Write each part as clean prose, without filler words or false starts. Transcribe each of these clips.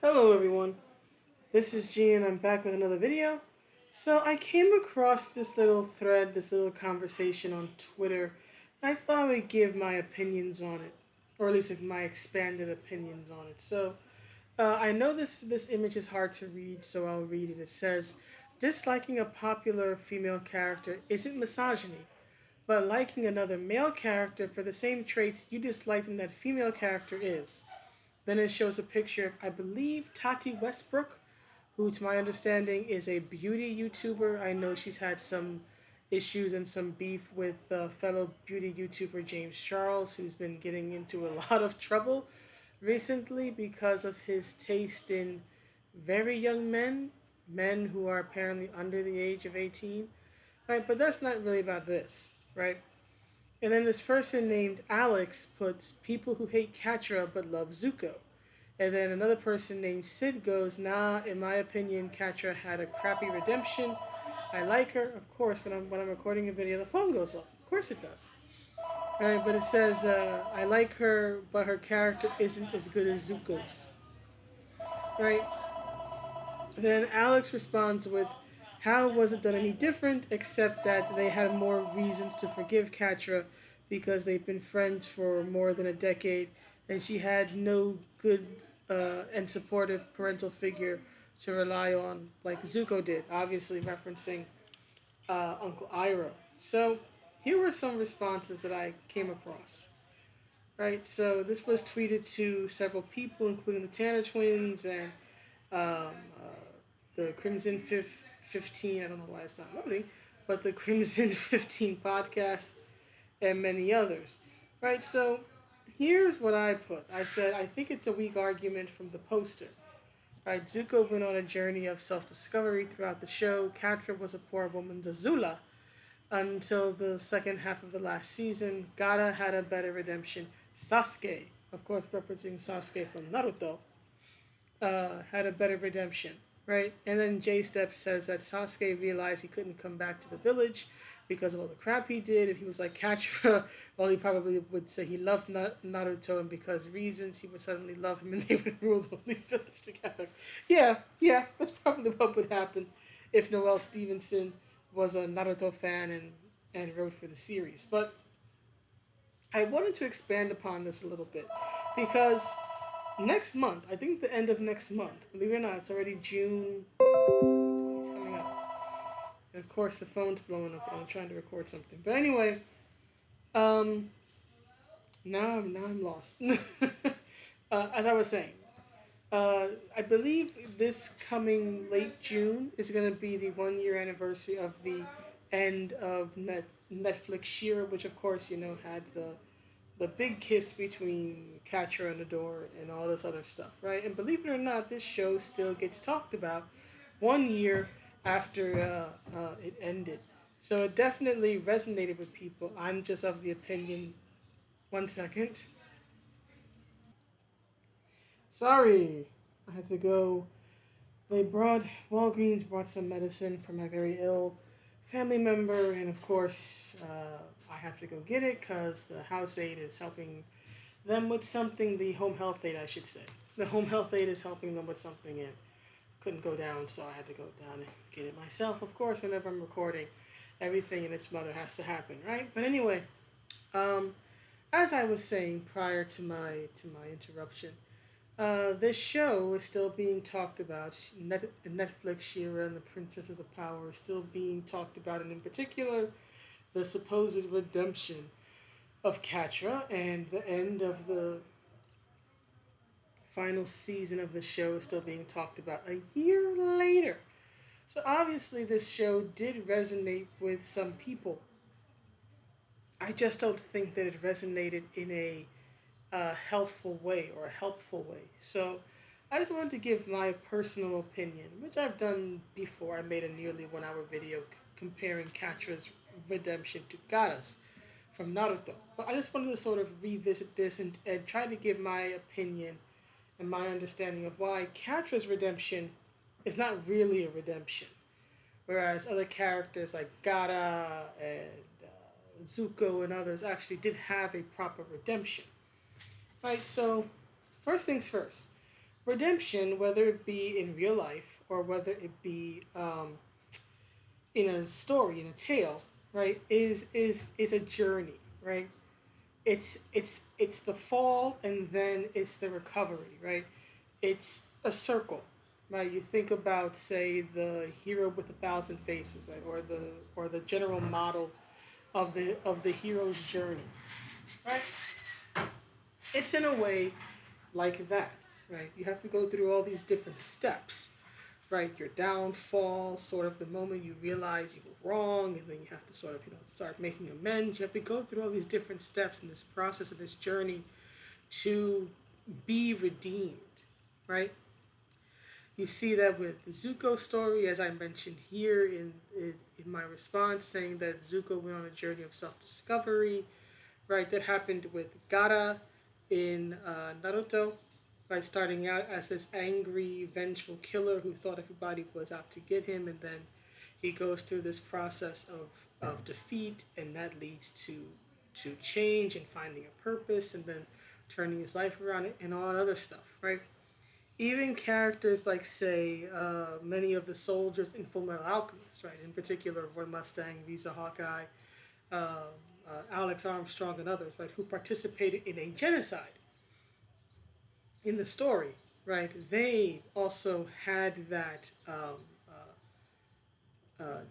Hello everyone, this is G and I'm back with another video. So I came across this little thread, this little conversation on Twitter, and I thought I would give my opinions on it, or at least my expanded opinions on it. So I know this image is hard to read, so I'll read it. It says, disliking a popular female character isn't misogyny, but liking another male character for the same traits you dislike in that female character is. Then it shows a picture of, I believe, Tati Westbrook, who, to my understanding, is a beauty YouTuber. I know she's had some issues and some beef with fellow beauty YouTuber James Charles, who's been getting into a lot of trouble recently because of his taste in very young men, men who are apparently under the age of 18. Right, but that's not really about this, right? And then this person named Alex puts people who hate Catra but love Zuko. And then another person named Sid goes, nah, in my opinion, Catra had a crappy redemption. I like her. Of course, when I'm recording a video, the phone goes off. Of course it does. Right, but it says, I like her, but her character isn't as good as Zuko's. Right? Then Alex responds with, how was it done any different except that they had more reasons to forgive Catra because they've been friends for more than a decade and she had no good and supportive parental figure to rely on like Zuko did, obviously referencing Uncle Iroh. So here were some responses that I came across. Right, so this was tweeted to several people, including the Tanner twins and um, the Crimson 15, I don't know why it's not loading, but the Crimson 15 podcast and many others. Right, so here's what I put. I said, I think it's a weak argument from the poster. Right, Zuko went on a journey of self-discovery throughout the show. Catra was a poor woman's Azula until the second half of the last season. Gaara had a better redemption. Sasuke, of course referencing Sasuke from Naruto, had a better redemption, right? And then J Step says that Sasuke realized he couldn't come back to the village because of all the crap he did. If he was like Kachura, well, he probably would say he loves Naruto, and because reasons, he would suddenly love him and they would rule the only village together. Yeah, that's probably what would happen if Noelle Stevenson was a Naruto fan and wrote for the series. But I wanted to expand upon this a little bit because next month, I think the end of next month, believe it or not, it's already June 2020 is coming up. And of course, the phone's blowing up, and I'm trying to record something. But anyway, um, now I'm lost. As I was saying, I believe this coming late June is going to be the 1 year anniversary of the end of Netflix Shira, which of course had the big kiss between Catra and Adore and all this other stuff, right? And believe it or not, this show still gets talked about 1 year after it ended. So it definitely resonated with people. I'm just of the opinion. One second. Sorry, I had to go. Walgreens brought some medicine for my very ill family member, and of course, I have to go get it because the house aide is helping them with something, the home health aide, I should say. The home health aide is helping them with something and couldn't go down, so I had to go down and get it myself. Of course, whenever I'm recording, everything and its mother has to happen, right? But anyway, um, as I was saying prior to my interruption, this show is still being talked about. Netflix Shira and the Princesses of Power is still being talked about, and in particular, the supposed redemption of Catra and the end of the final season of the show is still being talked about a year later. So obviously, this show did resonate with some people. I just don't think that it resonated in a healthful way or a helpful way. So I just wanted to give my personal opinion, which I've done before. I made a nearly 1 hour video comparing Catra's redemption to Gaara's from Naruto. But I just wanted to sort of revisit this and try to give my opinion and my understanding of why Catra's redemption is not really a redemption, whereas other characters like Gaara and Zuko and others actually did have a proper redemption. Right, so first things first. redemption, whether it be in real life or whether it be in a story, in a tale, right, is a journey, right? It's the fall and then it's the recovery, right? It's a circle, right? You think about, say, the hero with 1,000 faces, right, or the general model of the hero's journey, right? It's in a way like that, right? You have to go through all these different steps, right? Your downfall, sort of the moment you realize you were wrong, and then you have to sort of, start making amends. You have to go through all these different steps in this process of this journey to be redeemed, right? You see that with the Zuko story, as I mentioned here in my response, saying that Zuko went on a journey of self discovery, right? That happened with Gara in Naruto, right? Starting out as this angry, vengeful killer who thought everybody was out to get him, and then he goes through this process of defeat, and that leads to change and finding a purpose, and then turning his life around and all that other stuff, right? Even characters like, say, many of the soldiers in Fullmetal Alchemist, right? In particular, Roy Mustang, Visa Hawkeye, Alex Armstrong, and others, right? Who participated in a genocide in the story, right? They also had that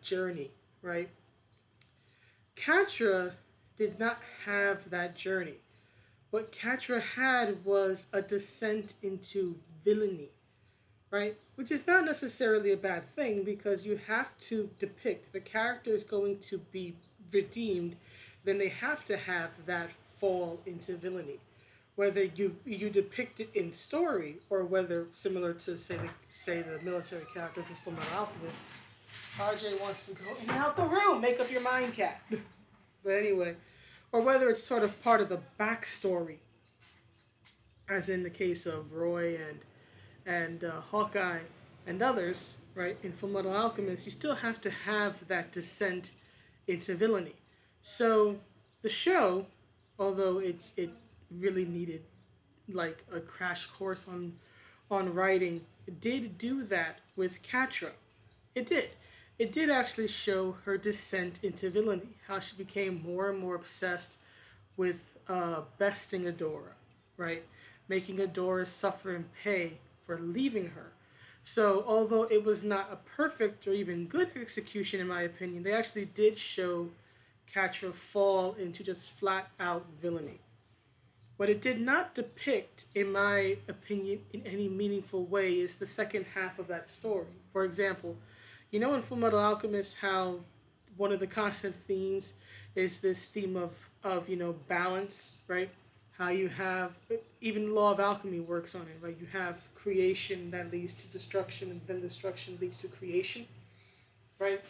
journey, right? Catra did not have that journey. What Catra had was a descent into villainy, right? Which is not necessarily a bad thing, because you have to depict, if a character is going to be redeemed, then they have to have that fall into villainy. Whether you depict it in story, or whether, similar to, say the military characters in Fullmetal Alchemist, RJ wants to go in and out the room. Make up your mind, cat. But anyway, or whether it's sort of part of the backstory, as in the case of Roy and Hawkeye and others, right? In Fullmetal Alchemist, you still have to have that descent into villainy. So the show, although it really needed like a crash course on writing, it did do that with Catra. It did. It did actually show her descent into villainy, how she became more and more obsessed with besting Adora, right? Making Adora suffer and pay for leaving her. So, although it was not a perfect or even good execution, in my opinion, they actually did show Catra fall into just flat out villainy. What it did not depict, in my opinion, in any meaningful way is the second half of that story. For example, in Fullmetal Alchemist, how one of the constant themes is this theme of balance, right? How you have, even law of alchemy works on it, right? You have creation that leads to destruction, and then destruction leads to creation, right?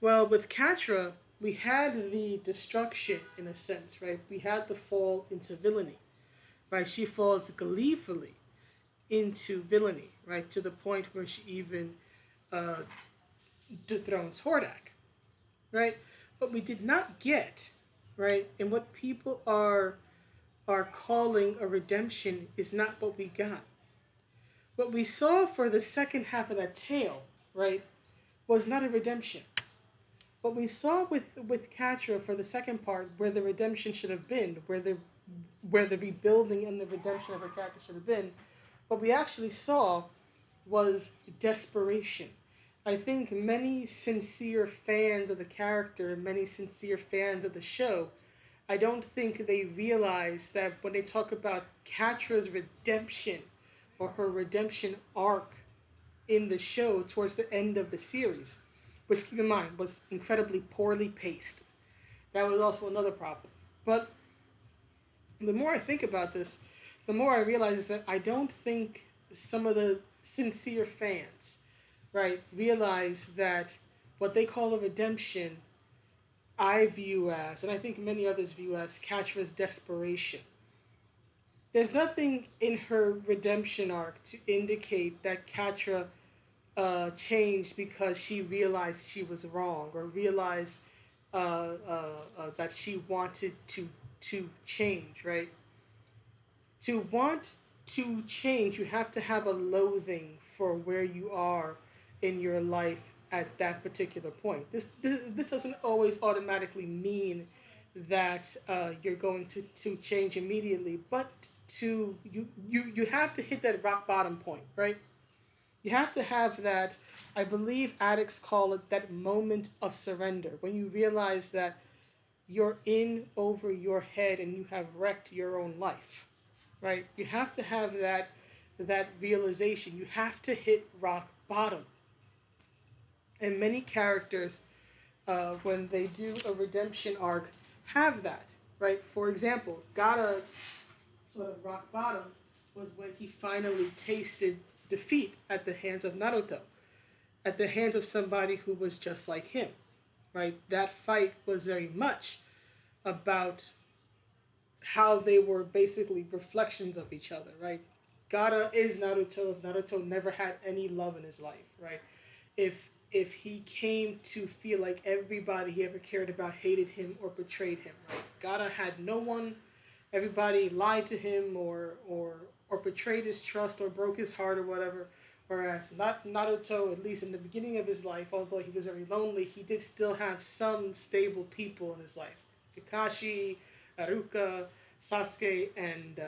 Well, with Catra, we had the destruction in a sense, right? We had the fall into villainy, right? She falls gleefully into villainy, right? To the point where she even uh, dethrones Hordak, right? But we did not get, right? And what people are calling a redemption is not what we got. What we saw for the second half of that tale, right, was not a redemption. What we saw with Catra for the second part, where the redemption should have been, where the rebuilding and the redemption of her character should have been, what we actually saw was desperation. I think many sincere fans of the character, many sincere fans of the show, I don't think they realize that when they talk about Catra's redemption or her redemption arc in the show towards the end of the series, which, keep in mind, was incredibly poorly paced. That was also another problem. But the more I think about this, the more I realize is that I don't think some of the sincere fans, right, realize that what they call a redemption, I view as, and I think many others view as, Catra's desperation. There's nothing in her redemption arc to indicate that Catra changed because she realized she was wrong, or realized that she wanted to change, right? To want to change, you have to have a loathing for where you are in your life at that particular point. This doesn't always automatically mean that you're going to change immediately, but you have to hit that rock bottom point, right? You have to have that. I believe addicts call it that moment of surrender, when you realize that you're in over your head and you have wrecked your own life, right? You have to have that realization. You have to hit rock bottom. And many characters, when they do a redemption arc, have that, right? For example, Gaara's sort of rock bottom was when he finally tasted defeat at the hands of Naruto, at the hands of somebody who was just like him, right? That fight was very much about how they were basically reflections of each other, right? Gaara is Naruto if Naruto never had any love in his life, right? If he came to feel like everybody he ever cared about hated him or betrayed him, right? Gaara had no one. Everybody lied to him or betrayed his trust or broke his heart or whatever. Whereas not Naruto, at least in the beginning of his life, although he was very lonely, he did still have some stable people in his life. Kakashi, Haruka, Sasuke, and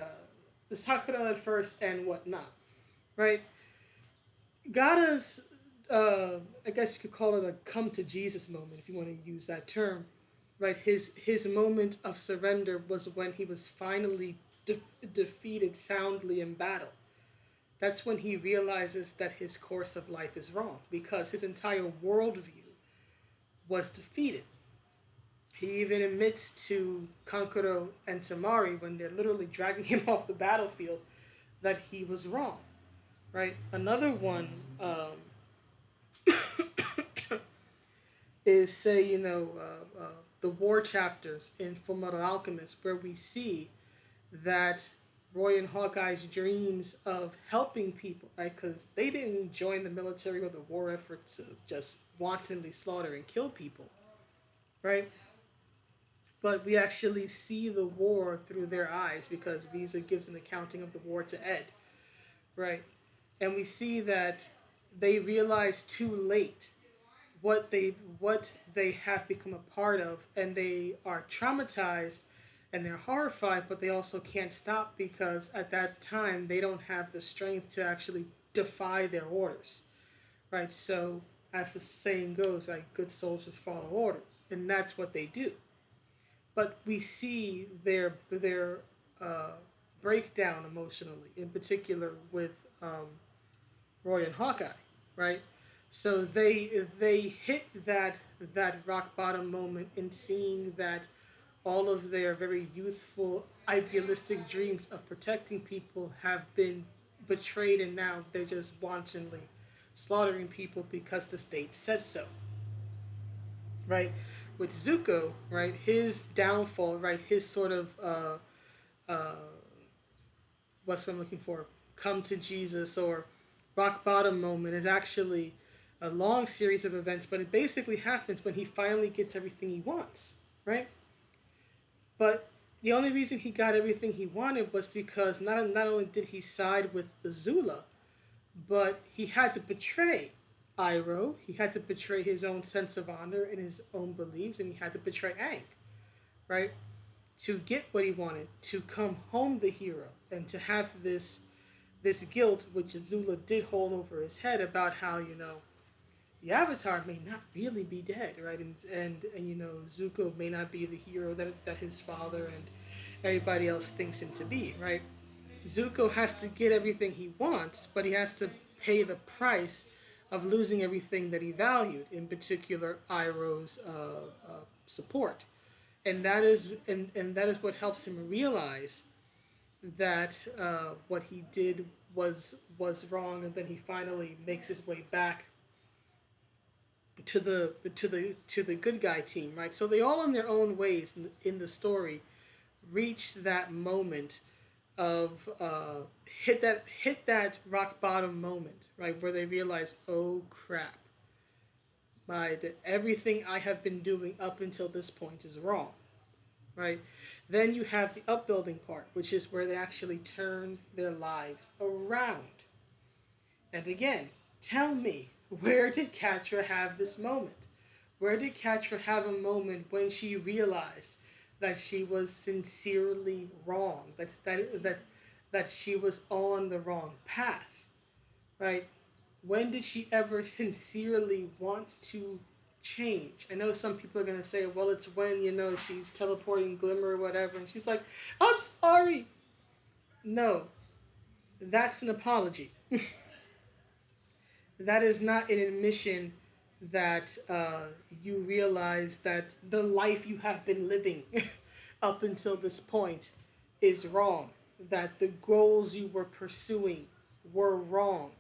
Sakura at first, and whatnot. Right? Gaara's, I guess you could call it a come to Jesus moment, if you want to use that term. Right? His moment of surrender was when he was finally defeated soundly in battle. That's when he realizes that his course of life is wrong because his entire worldview was defeated. He even admits to Kankuro and Tamari when they're literally dragging him off the battlefield that he was wrong. Right? Another one is, say, the war chapters in Fullmetal Alchemist, where we see that Roy and Hawkeye's dreams of helping people, right? Because they didn't join the military or the war effort to just wantonly slaughter and kill people, right? But we actually see the war through their eyes because Visa gives an accounting of the war to Ed, right? And we see that they realize too late what they have become a part of, and they are traumatized and they're horrified, but they also can't stop because at that time they don't have the strength to actually defy their orders, right? So as the saying goes, right, good soldiers follow orders, and that's what they do. But we see their uh, breakdown emotionally, in particular with Roy and Hawkeye, right? So they hit that rock bottom moment in seeing that all of their very youthful, idealistic dreams of protecting people have been betrayed, and now they're just wantonly slaughtering people because the state says so, right? With Zuko, right, his downfall, right, his sort of uh, what's what I'm looking for, come to Jesus or rock bottom moment is actually a long series of events, but it basically happens when he finally gets everything he wants, right? But the only reason he got everything he wanted was because not only did he side with Azula, but he had to betray Iroh, he had to betray his own sense of honor and his own beliefs, and he had to betray Aang, right? To get what he wanted, to come home the hero, and to have this guilt which Azula did hold over his head about how the Avatar may not really be dead, right? And Zuko may not be the hero that his father and everybody else thinks him to be, right? Zuko has to get everything he wants, but he has to pay the price of losing everything that he valued, in particular Iroh's support, and that is what helps him realize that what he did was wrong, and then he finally makes his way back to the good guy team, right? So they all, in their own ways, in the story, reach that moment of hit that rock bottom moment, right, where they realize, oh crap, everything I have been doing up until this point is wrong, right? Then you have the upbuilding part, which is where they actually turn their lives around. And again, tell me, where did Catra have this moment? Where did Catra have a moment when she realized that she was sincerely wrong, that she was on the wrong path, right? When did she ever sincerely want to change? I know some people are gonna say, well, it's when she's teleporting Glimmer or whatever, and she's like, I'm sorry. No, that's an apology. That is not an admission that you realize that the life you have been living up until this point is wrong, that the goals you were pursuing were wrong.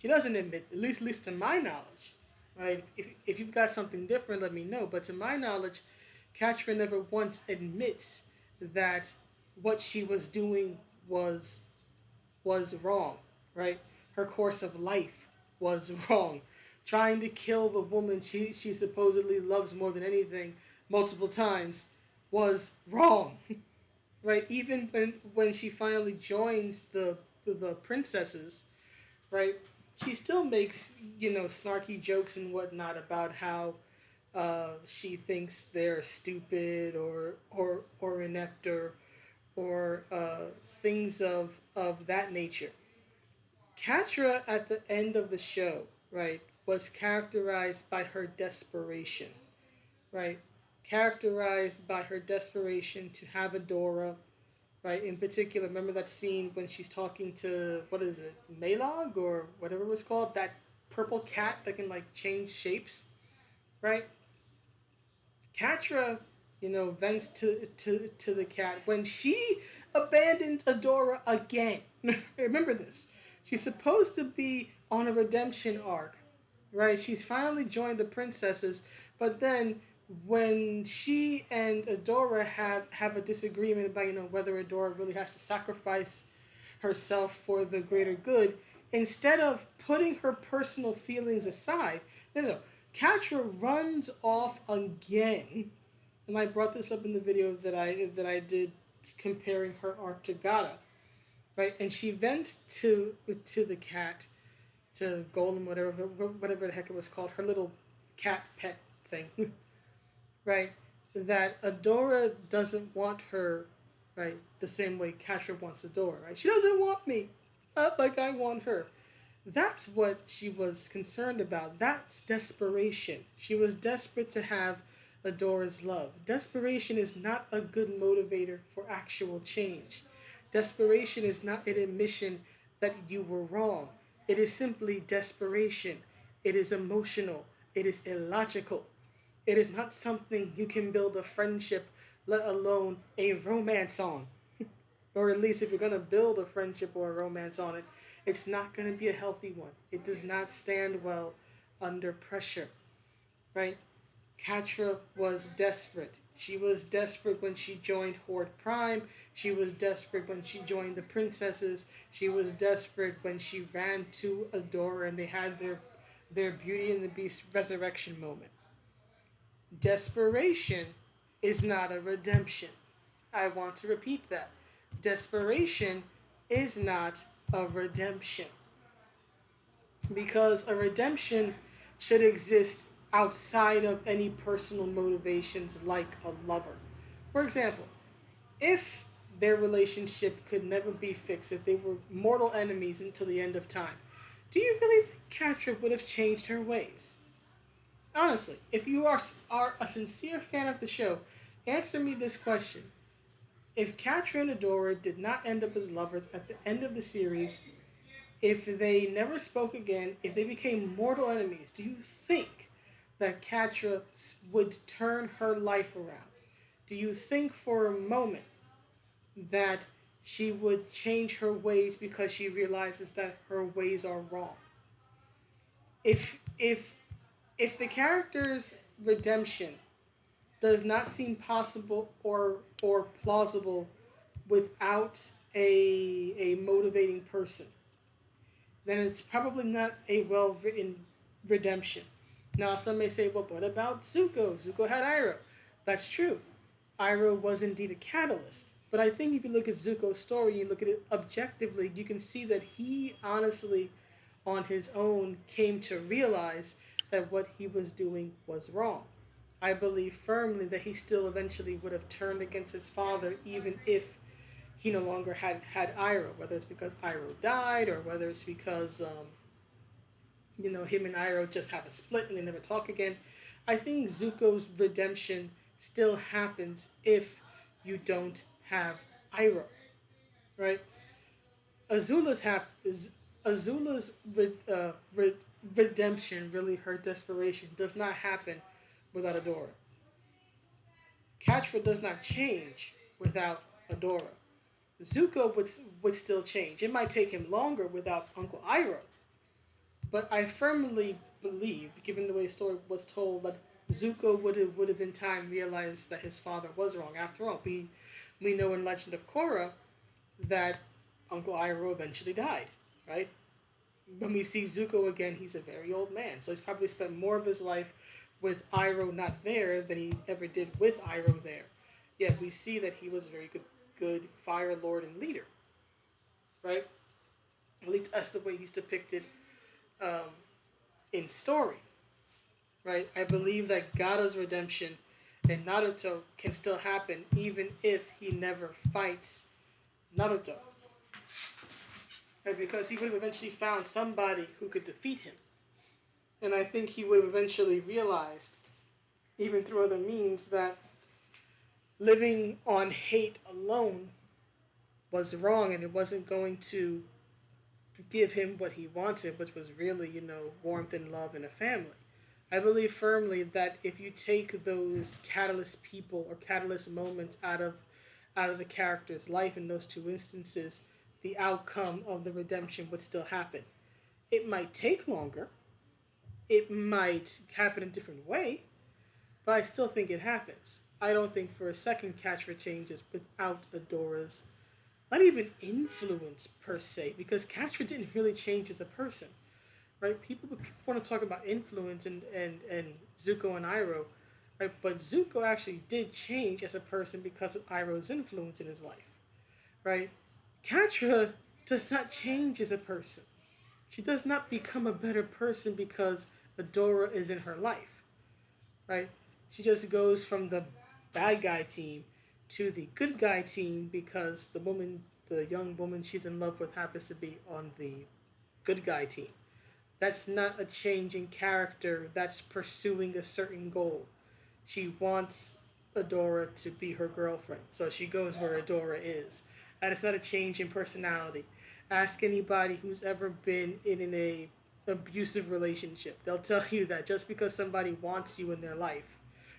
She doesn't admit, at least to my knowledge, right? If you've got something different, let me know. But to my knowledge, Catra never once admits that what she was doing was wrong, right? Her course of life was wrong. Trying to kill the woman she supposedly loves more than anything multiple times was wrong, right? Even when she finally joins the princesses, right? She still makes snarky jokes and whatnot about how she thinks they're stupid or inept or things of that nature. Catra at the end of the show, right, was characterized by her desperation, right? Characterized by her desperation to have Adora, right? In particular, remember that scene when she's talking to, what is it, Malog or whatever it was called? That purple cat that can, like, change shapes, right? Catra, vents to the cat when she abandons Adora again. Remember this. She's supposed to be on a redemption arc, right? She's finally joined the princesses, but then when she and Adora have a disagreement about whether Adora really has to sacrifice herself for the greater good, instead of putting her personal feelings aside, no. Catra runs off again, and I brought this up in the video that I did comparing her arc to Gata, right? And she vents to the cat, to Golem, whatever the heck it was called, her little cat pet thing, right? That Adora doesn't want her, right? The same way Catra wants Adora, right? She doesn't want me, not like I want her. That's what she was concerned about. That's desperation. She was desperate to have Adora's love. Desperation is not a good motivator for actual change. Desperation is not an admission that you were wrong. It is simply desperation. It is emotional. It is illogical. It is not something you can build a friendship, let alone a romance on. Or at least if you're going to build a friendship or a romance on it, it's not going to be a healthy one. It does not stand well under pressure, right? Catra was desperate. She was desperate when she joined Horde Prime. She was desperate when she joined the princesses. She was desperate when she ran to Adora and they had their Beauty and the Beast resurrection moment. Desperation is not a redemption. I want to repeat that. Desperation is not a redemption. Because a redemption should exist outside of any personal motivations like a lover. For example, if their relationship could never be fixed, if they were mortal enemies until the end of time, do you really think Catra would have changed her ways? Honestly, if you are a sincere fan of the show, answer me this question. If Catra and Adora did not end up as lovers at the end of the series, if they never spoke again, if they became mortal enemies, do you think that Catra would turn her life around? Do you think for a moment that she would change her ways because she realizes that her ways are wrong? If the character's redemption does not seem possible or plausible without a motivating person, then it's probably not a well written redemption. Now, some may say, well, what about Zuko? Zuko had Iroh. That's true. Iroh was indeed a catalyst. But I think if you look at Zuko's story and you look at it objectively, you can see that he honestly, on his own, came to realize that what he was doing was wrong. I believe firmly that he still eventually would have turned against his father, even if he no longer had Iroh, whether it's because Iroh died or whether it's because him and Iroh just have a split and they never talk again. I think Zuko's redemption still happens if you don't have Iroh, right? Azula's hap- Azula's redemption, really her desperation, does not happen without Adora. Catra does not change without Adora. Zuko would still change. It might take him longer without Uncle Iroh, but I firmly believe, given the way the story was told, that Zuko would have in time realized that his father was wrong. After all, we know in Legend of Korra that Uncle Iroh eventually died, right? When we see Zuko again, he's a very old man, so he's probably spent more of his life with Iroh not there than he ever did with Iroh there. Yet we see that he was a very good Fire Lord and leader, right? At least that's the way he's depicted um, in story, right? I believe that Gaara's redemption in Naruto can still happen even if he never fights Naruto, right? Because he would have eventually found somebody who could defeat him. And I think he would have eventually realized, even through other means, that living on hate alone was wrong and it wasn't going to give him what he wanted, which was really, warmth and love and a family. I believe firmly that if you take those catalyst people or catalyst moments out of the character's life in those two instances, the outcome of the redemption would still happen. It might take longer. It might happen a different way, but I still think it happens. I don't think for a second Catra changes without Adora's, not even influence per se, because Catra didn't really change as a person, right? People want to talk about influence and Zuko and Iroh, right? But Zuko actually did change as a person because of Iroh's influence in his life, right? Catra does not change as a person. She does not become a better person because Adora is in her life, right? She just goes from the bad guy team to the good guy team because the young woman she's in love with, happens to be on the good guy team. That's not a change in character. That's pursuing a certain goal. She wants Adora to be her girlfriend, so she goes where Adora is. And it's not a change in personality. Ask anybody who's ever been in a abusive relationship. They'll tell you that just because somebody wants you in their life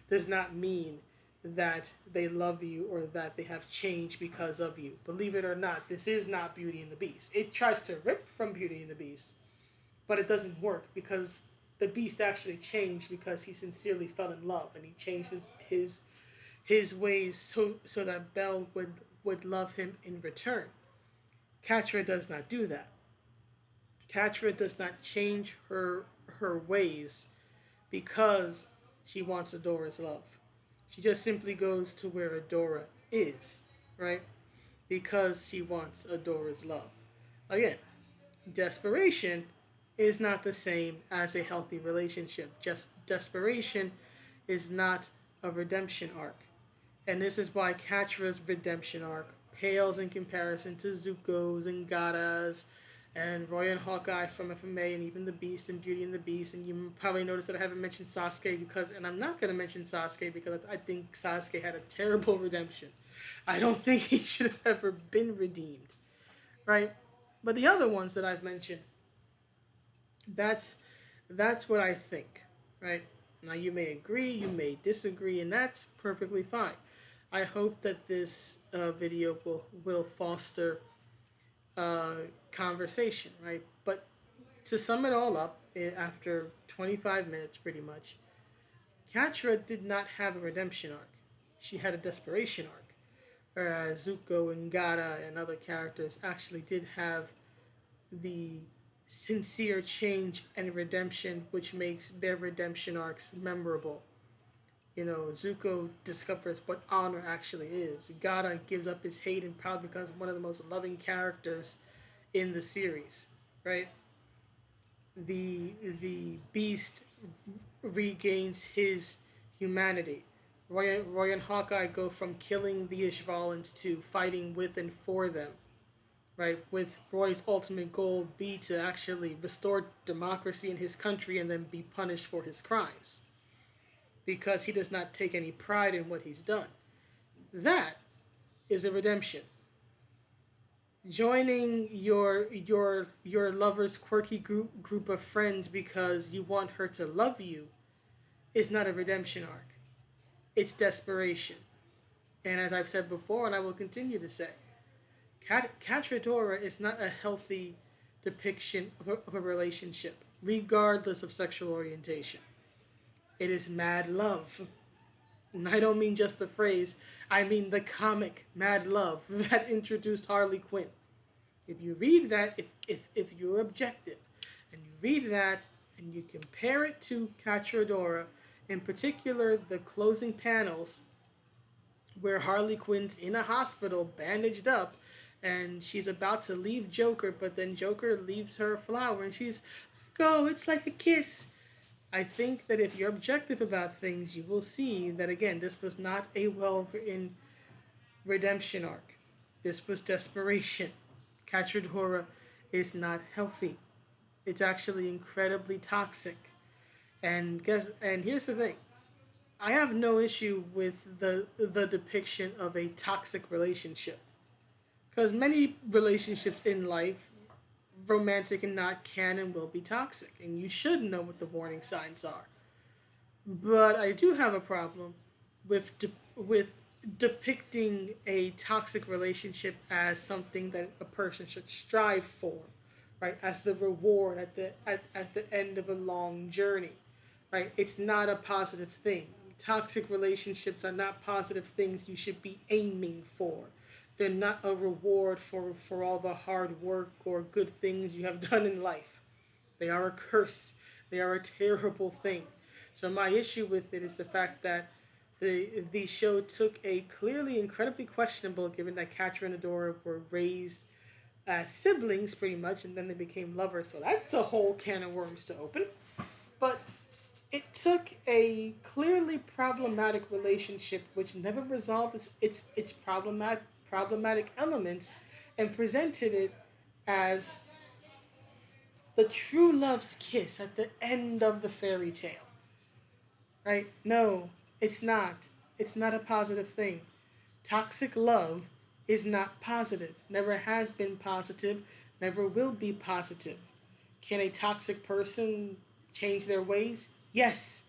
does not mean that they love you or that they have changed because of you. Believe it or not, this is not Beauty and the Beast. It tries to rip from Beauty and the Beast, but it doesn't work because the Beast actually changed because he sincerely fell in love and he changed his ways so that Belle would love him in return. Catra does not do that. Catra does not change her ways because she wants Adora's love. She just simply goes to where Adora is, right? Because she wants Adora's love. Again, desperation is not the same as a healthy relationship. Just desperation is not a redemption arc. And this is why Catra's redemption arc pales in comparison to Zuko's and Gaara's and Roy and Hawkeye from FMA and even the Beast and Beauty and the Beast. And you probably noticed that I haven't mentioned Sasuke because, and I'm not going to mention Sasuke because I think Sasuke had a terrible redemption. I don't think he should have ever been redeemed, right? But the other ones that I've mentioned, that's that's what I think, right? Now you may agree, you may disagree, and that's perfectly fine. I hope that this video will foster uh, conversation, right? But to sum it all up, after 25 minutes, pretty much, Catra did not have a redemption arc. She had a desperation arc, whereas Zuko and Gaara and other characters actually did have the sincere change and redemption, which makes their redemption arcs memorable. Zuko discovers what honor actually is. Gara gives up his hate and proud becomes one of the most loving characters in the series, right? The Beast regains his humanity. Roy and Hawkeye go from killing the Ishvalans to fighting with and for them, right? With Roy's ultimate goal be to actually restore democracy in his country and then be punished for his crimes because he does not take any pride in what he's done. That is a redemption. Joining your lover's quirky group of friends because you want her to love you is not a redemption arc. It's desperation. And as I've said before, and I will continue to say, Catradora is not a healthy depiction of a relationship, regardless of sexual orientation. It is mad love. And I don't mean just the phrase, I mean the comic Mad Love that introduced Harley Quinn. If you read that, if you're objective, and you read that and you compare it to Catradora, in particular the closing panels where Harley Quinn's in a hospital bandaged up and she's about to leave Joker, but then Joker leaves her a flower and she's like, oh, it's like a kiss. I think that if you're objective about things, you will see that again, this was not a well written redemption arc. This was desperation. Catra is not healthy. It's actually incredibly toxic. And here's the thing. I have no issue with the depiction of a toxic relationship. Because many relationships in life, romantic and not, can and will be toxic. And you should know what the warning signs are. But I do have a problem with depicting a toxic relationship as something that a person should strive for, right? As the reward at the end of a long journey, right? It's not a positive thing. Toxic relationships are not positive things you should be aiming for. They're not a reward for all the hard work or good things you have done in life. They are a curse. They are a terrible thing. So my issue with it is the fact that the show took a clearly incredibly questionable, given that Catra and Adora were raised as siblings pretty much, and then they became lovers. So that's a whole can of worms to open. But it took a clearly problematic relationship, which never resolved its problematic elements, and presented it as the true love's kiss at the end of the fairy tale. Right? No, it's not. It's not a positive thing. Toxic love is not positive. Never has been positive. Never will be positive. Can a toxic person change their ways? Yes.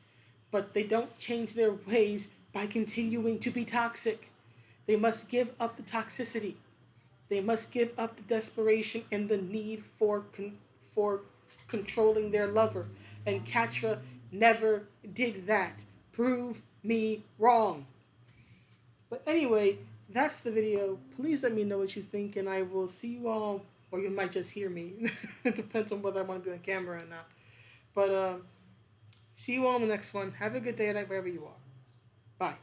But they don't change their ways by continuing to be toxic. They must give up the toxicity. They must give up the desperation and the need for controlling their lover. And Catra never did that. Prove me wrong. But anyway, that's the video. Please let me know what you think, and I will see you all, or you might just hear me. It depends on whether I want to be on camera or not. But see you all in the next one. Have a good day or night wherever you are. Bye.